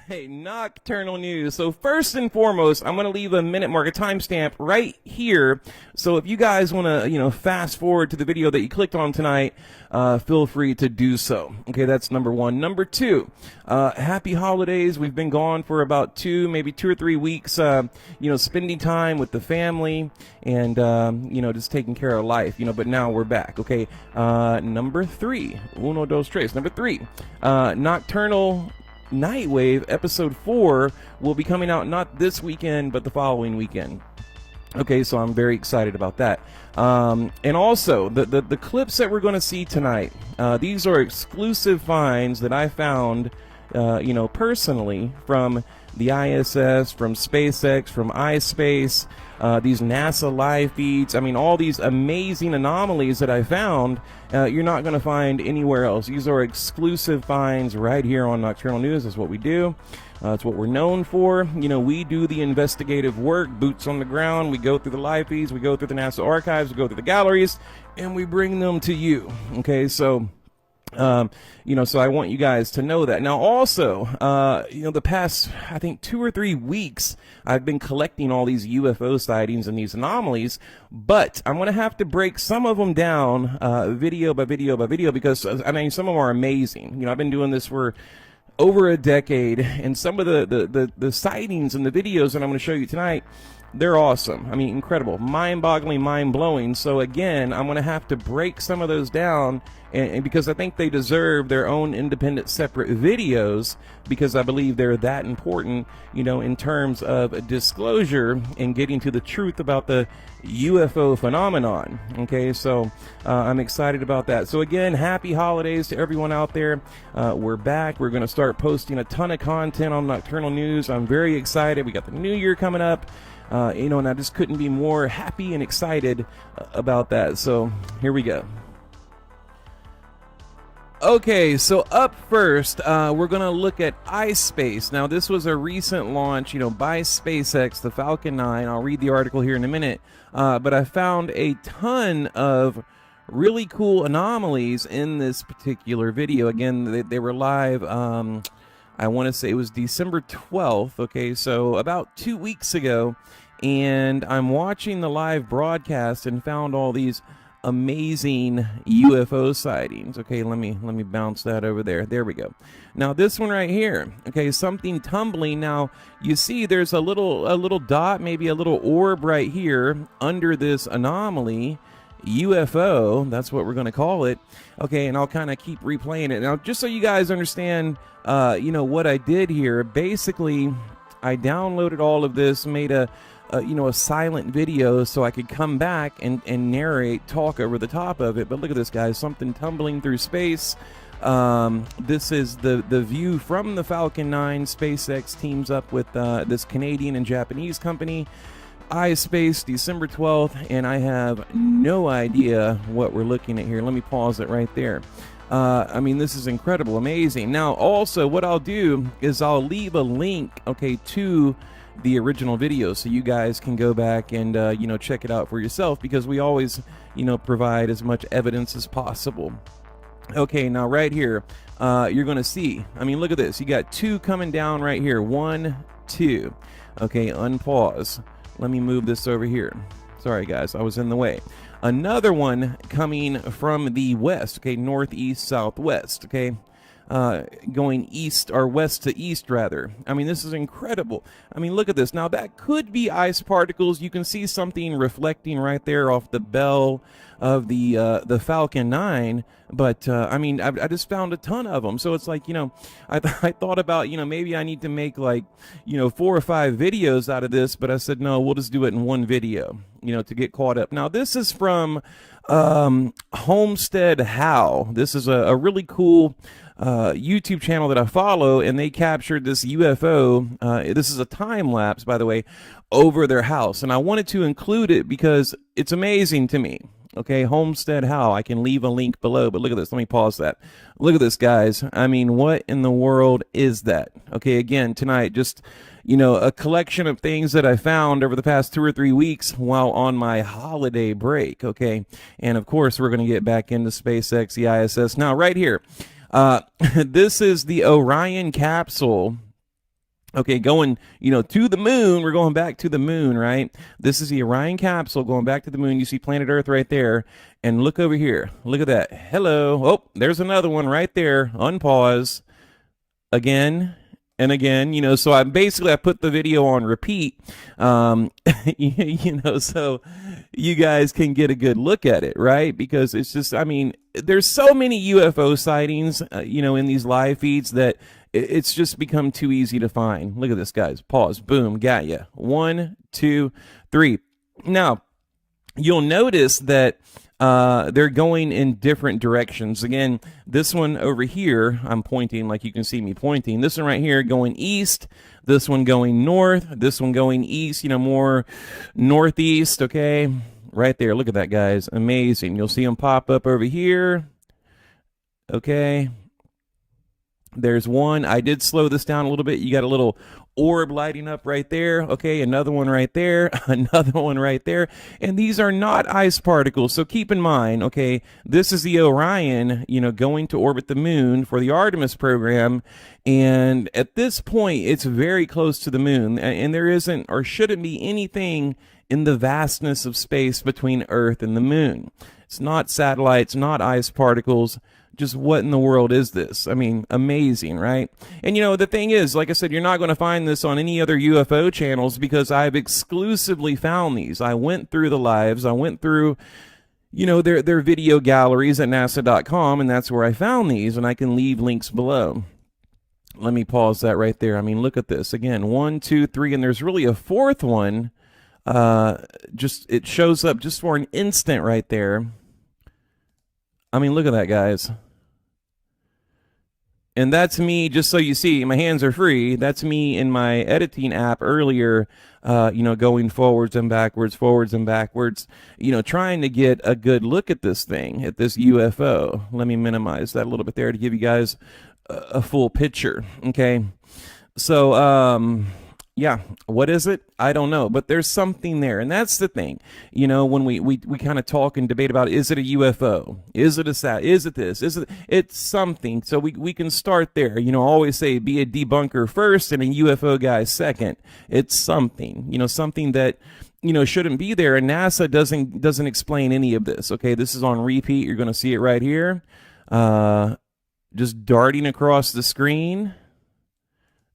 right, Nocturnal news. So first and foremost, I'm going to leave a minute mark, a timestamp right here. So if you guys want to, fast forward to the video that you clicked on tonight, feel free to do so. Okay, that's number one. Number two, happy holidays. We've been gone for about maybe 2 or 3 weeks, spending time with the family and, just taking care of life, but now we're back. Okay, number three, uno, dos, tres. Number three, Nocturnal Nightwave episode 4 will be coming out not this weekend but the following weekend. Okay, so I'm very excited about that. And also the clips that we're going to see tonight, these are exclusive finds that I found personally from the ISS, from SpaceX, from ISpace, these NASA live feeds. I mean, all these amazing anomalies that I found, you're not going to find anywhere else. These are exclusive finds right here on Nocturnal News. That's what we do. It's what we're known for. We do the investigative work, boots on the ground. We go through the live feeds, we go through the NASA archives, we go through the galleries, and we bring them to you. Okay, so so I want you guys to know that. Now also, the past, I think 2 or 3 weeks, I've been collecting all these UFO sightings and these anomalies, but I'm going to have to break some of them down, video by video by video, because, some of them are amazing. I've been doing this for over a decade, and some of the sightings and the videos that I'm going to show you tonight, they're awesome. Incredible, mind-boggling, mind-blowing. So again, I'm going to have to break some of those down, and because I think they deserve their own independent, separate videos, because I believe they're that important, in terms of disclosure and getting to the truth about the UFO phenomenon. Okay, so I'm excited about that. So again, happy holidays to everyone out there. We're back. We're going to start posting a ton of content on Nocturnal News. I'm very excited. We got the new year coming up. And I just couldn't be more happy and excited about that. So here we go. Okay, so up first, we're going to look at ISpace. Now, this was a recent launch, by SpaceX, the Falcon 9. I'll read the article here in a minute. But I found a ton of really cool anomalies in this particular video. Again, they were live, I want to say it was December 12th. Okay, so about 2 weeks ago. And I'm watching the live broadcast and found all these amazing UFO sightings. Okay, let me bounce that over there. There we go. Now this one right here, okay, something tumbling. Now you see there's a little dot, maybe a little orb right here under this anomaly. UFO, that's what we're going to call it. Okay, and I'll kind of keep replaying it. Now, just so you guys understand, what I did here, basically, I downloaded all of this, made a silent video so I could come back and narrate, talk over the top of it. But look at this, guys, something tumbling through space. This is the view from the Falcon 9. SpaceX teams up with this Canadian and Japanese company, ISpace, December 12th, and I have no idea what we're looking at here. Let me pause it right there. This is incredible, amazing. Now, also, what I'll do is I'll leave a link, okay, to the original video so you guys can go back and, check it out for yourself, because we always, provide as much evidence as possible. Okay, now right here, you're going to see, look at this. You got 2 coming down right here. 1, 2. Okay, unpause. Let me move this over here. Sorry, guys, I was in the way. Another one coming from the west, okay, northeast, southwest, okay, going east or west to east, rather. This is incredible. Look at this. Now, that could be ice particles. You can see something reflecting right there off the bell of the Falcon 9. But, I just found a ton of them. So it's like, I thought about, maybe I need to make 4 or 5 videos out of this. But I said, no, we'll just do it in one video, to get caught up. Now, this is from Homestead UFO. This is a really cool YouTube channel that I follow, and they captured this UFO. This is a time lapse, by the way, over their house. And I wanted to include it because it's amazing to me. Okay, Homestead UFO. I can leave a link below, but look at this. Let me pause that. Look at this, guys. What in the world is that? Okay, again, tonight, just, a collection of things that I found over the past 2 or 3 weeks while on my holiday break. Okay, and of course, we're going to get back into SpaceX, the ISS. Now, right here, this is the Orion capsule Okay, going, to the moon. We're going back to the moon, right? This is the Orion capsule going back to the moon. You see planet Earth right there. And look over here. Look at that. Hello. Oh, there's another one right there. Unpause. Again and again, so I put the video on repeat, so you guys can get a good look at it, right? Because it's just, there's so many UFO sightings, in these live feeds that it's just become too easy to find. Look at this, guys. Pause. Boom. Got ya. 1, 2, 3. Now, you'll notice that they're going in different directions. Again, this one over here, I'm pointing like you can see me pointing. This one right here going east. This one going north. This one going east, more northeast, okay? Right there. Look at that, guys. Amazing. You'll see them pop up over here. Okay. There's one. I did slow this down a little bit. You got a little orb lighting up right there. Okay, another one right there, another one right there. And these are not ice particles. So keep in mind, okay, this is the Orion, going to orbit the moon for the Artemis program. And at this point, it's very close to the moon. And there isn't or shouldn't be anything in the vastness of space between Earth and the moon. It's not satellites, not ice particles. Just what in the world is this? Amazing, right? And the thing is, like I said, you're not going to find this on any other UFO channels because I've exclusively found these. I went through the lives. I went through, their video galleries at nasa.com, and that's where I found these, and I can leave links below. Let me pause that right there. Look at this. Again, 1, 2, 3, and there's really a fourth one. It shows up just for an instant right there. Look at that, guys. And that's me, just so you see, my hands are free. That's me in my editing app earlier, going forwards and backwards, trying to get a good look at this thing, at this UFO. Let me minimize that a little bit there to give you guys a full picture, okay? So, yeah, what is it? I don't know, but there's something there, and that's the thing. When we kind of talk and debate about, is it a UFO? Is it a sat? Is it this? It's something. So we can start there. Always say be a debunker first and a UFO guy second. It's something. Something that shouldn't be there, and NASA doesn't explain any of this. Okay, this is on repeat. You're going to see it right here, just darting across the screen.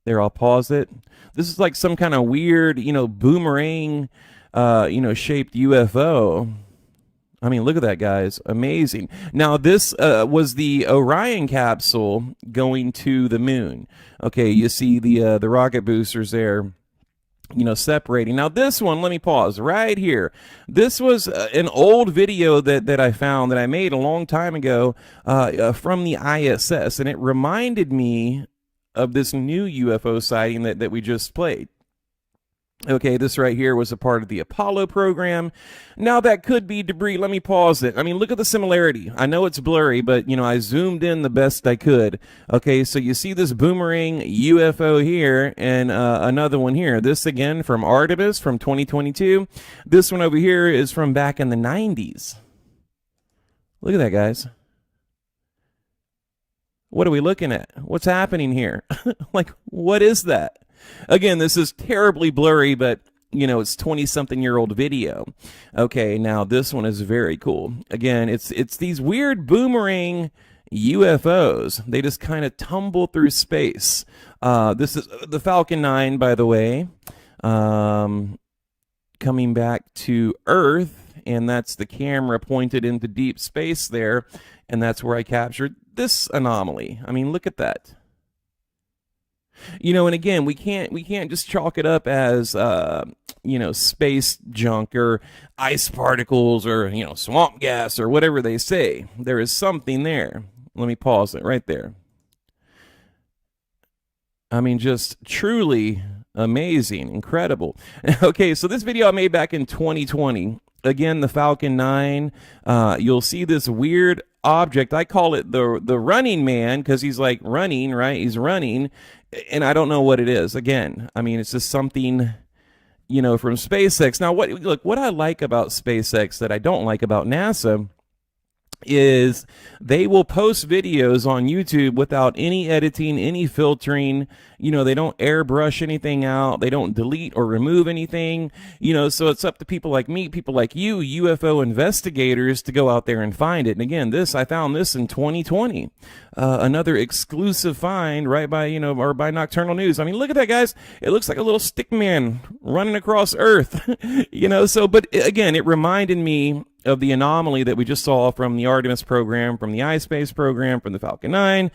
There, I'll pause it. This is like some kind of weird, boomerang, shaped UFO. Look at that, guys. Amazing. Now, this was the Orion capsule going to the moon. Okay, you see the rocket boosters there, separating. Now, this one, let me pause right here. This was an old video that I found that I made a long time ago from the ISS, and it reminded me of this new UFO sighting that we just played. Okay, this right here was a part of the Apollo program. Now that could be debris. Let me pause it. Look at the similarity. I know it's blurry, but, I zoomed in the best I could. Okay, so you see this boomerang UFO here and another one here. This, again, from Artemis from 2022. This one over here is from back in the 90s. Look at that, guys. What are we looking at? What's happening here? Like, what is that? Again, this is terribly blurry, but, it's 20-something-year-old video. Okay, now this one is very cool. Again, it's these weird boomerang UFOs. They just kind of tumble through space. This is the Falcon 9, by the way, coming back to Earth, and that's the camera pointed into deep space there, and that's where I captured this anomaly. Look at that. And again, we can't just chalk it up as space junk or ice particles or swamp gas or whatever they say. There is something there. Let me pause it right there. Just truly amazing, incredible. Okay, so this video I made back in 2020. Again, the Falcon 9. You'll see this weird object. I call it the running man because he's like running, right? He's running, and I don't know what it is. Again, it's just something, from SpaceX. Now, what I like about SpaceX that I don't like about NASA is they will post videos on YouTube without any editing, any filtering. You know, they don't airbrush anything out. They don't delete or remove anything. You know, so it's up to people like me, people like you, UFO investigators, to go out there and find it. And again, I found this in 2020. Another exclusive find right by, you know, or by Nocturnal News. I mean, look at that, guys. It looks like a little stick man running across Earth. You know, so, but again, it reminded me of the anomaly that we just saw from the Artemis program, from the ISpace program, from the Falcon 9,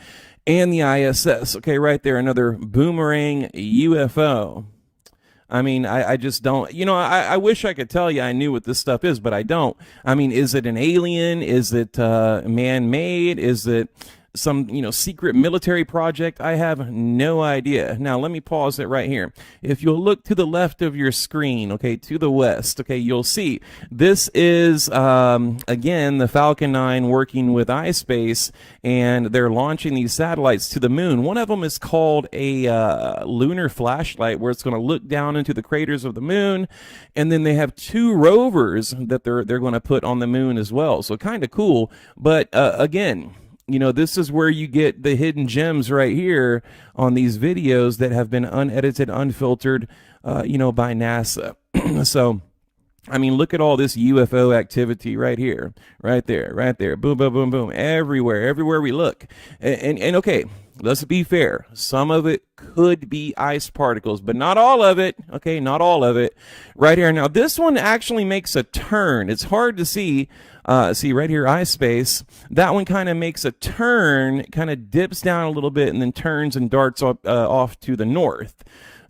and the ISS. Okay, right there, another boomerang UFO. I mean, I just don't, you know, I wish I could tell you I knew what this stuff is, but I don't. I mean, is it an alien? Is it man-made? Is it some, you know, secret military project? I have no idea. Now, let me pause it right here. If you'll look to the left of your screen, okay, to the west, okay, you'll see this is, again, the Falcon 9 working with iSpace, and they're launching these satellites to the moon. One of them is called a lunar flashlight, where it's going to look down into the craters of the moon, and then they have 2 rovers that they're going to put on the moon as well. So kind of cool, but again, you know, this is where you get the hidden gems right here on these videos that have been unedited, unfiltered, you know, by NASA. So, I mean, look at all this UFO activity right here, right there, right there. Boom, boom, boom, boom. Everywhere we look. And okay, let's be fair. Some of it could be ice particles, but not all of it. Okay, not all of it. Right here. Now, this one actually makes a turn. It's hard to see. See right here, iSpace. That one kind of makes a turn, kind of dips down a little bit, and then turns and darts off to the north.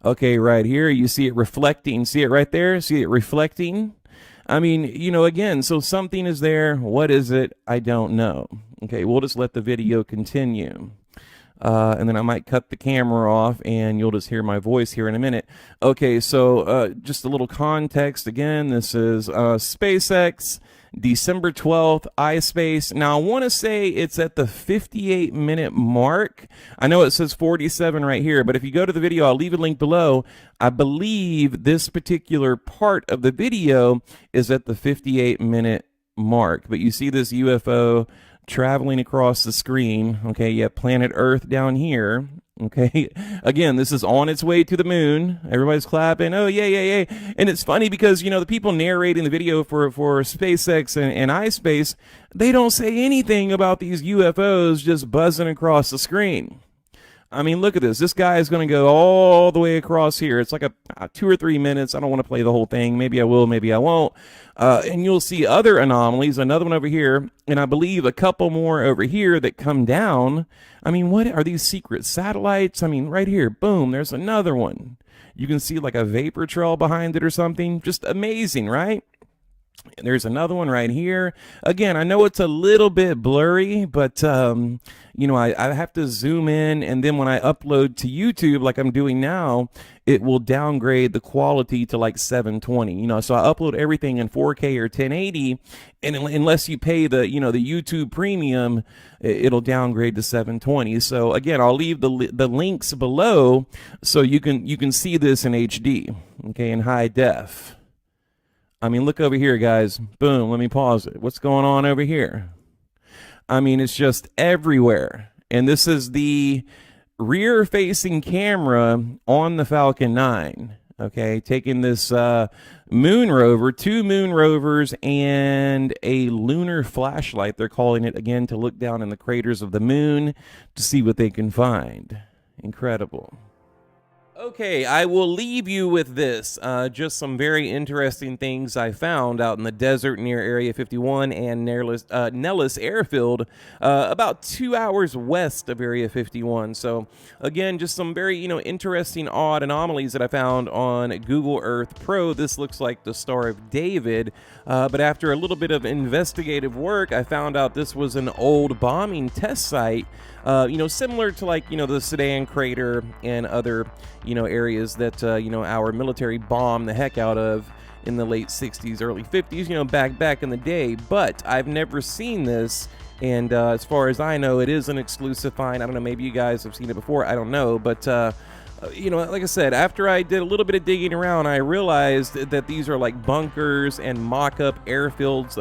Okay, right here, you see it reflecting. See it right there? See it reflecting? I mean, you know, again, so something is there. What is it? I don't know. Okay, we'll just let the video continue. And then I might cut the camera off, and you'll just hear my voice here in a minute. Okay, so just a little context. Again, this is SpaceX, December 12th, iSpace. Now, I want to say it's at the 58-minute mark. I know it says 47 right here, but if you go to the video, I'll leave a link below. I believe this particular part of the video is at the 58-minute mark. But you see this UFO traveling across the screen. Okay, you have planet Earth down here. Okay, again, this is on its way to the moon. Everybody's clapping. Oh, yay. And it's funny because, you know, the people narrating the video for SpaceX and iSpace, they don't say anything about these UFOs just buzzing across the screen. I mean, look at this. This guy is going to go all the way across here. It's like a 2 or 3 minutes. I don't want to play the whole thing. Maybe I will, maybe I won't. And you'll see other anomalies, another one over here, and I believe a couple more over here that come down. I mean, what are these secret satellites? I mean, right here, boom, there's another one. You can see like a vapor trail behind it or something. Just amazing, right? And there's another one right here. Again, I know it's a little bit blurry, but, you know, I have to zoom in, and then when I upload to YouTube, like I'm doing now, it will downgrade the quality to like 720. You know, so I upload everything in 4K or 1080, and unless you pay the, you know, the YouTube premium, it'll downgrade to 720. So again, I'll leave the links below so you can see this in HD, okay, in high def. I mean, look over here, guys. Boom, let me pause it. What's going on over here? I mean, it's just everywhere. And this is the rear-facing camera on the Falcon 9, okay, taking this moon rover, 2 moon rovers, and a lunar flashlight, they're calling it, again, to look down in the craters of the moon to see what they can find. Incredible. Okay, I will leave you with this. Just some very interesting things I found out in the desert near Area 51 and Nellis Airfield, about 2 hours west of Area 51. So, again, just some very, you know, interesting, odd anomalies that I found on Google Earth Pro. This looks like the Star of David, but after a little bit of investigative work, I found out this was an old bombing test site, you know, similar to like, you know, the Sedan crater and other, you know, areas that, you know, our military bombed the heck out of in the late 60s, early 50s, you know, back in the day. But I've never seen this, and as far as I know, it is an exclusive find. I don't know, maybe you guys have seen it before, I don't know, but you know, like I said, after I did a little bit of digging around, I realized that these are like bunkers and mock-up airfields,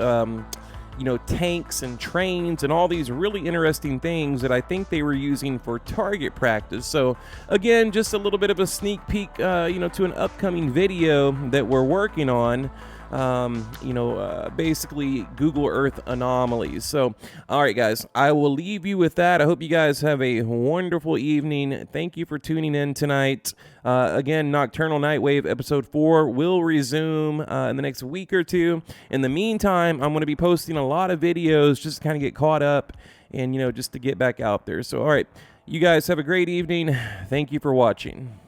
you know, tanks and trains and all these really interesting things that I think they were using for target practice. So again, just a little bit of a sneak peek, you know, to an upcoming video that we're working on. Basically Google Earth anomalies. So, all right, guys, I will leave you with that. I hope you guys have a wonderful evening. Thank you for tuning in tonight. Again, Nocturnal Nightwave episode 4 will resume in the next week or two. In the meantime, I'm going to be posting a lot of videos just to kind of get caught up and, you know, just to get back out there. So, all right, you guys have a great evening. Thank you for watching.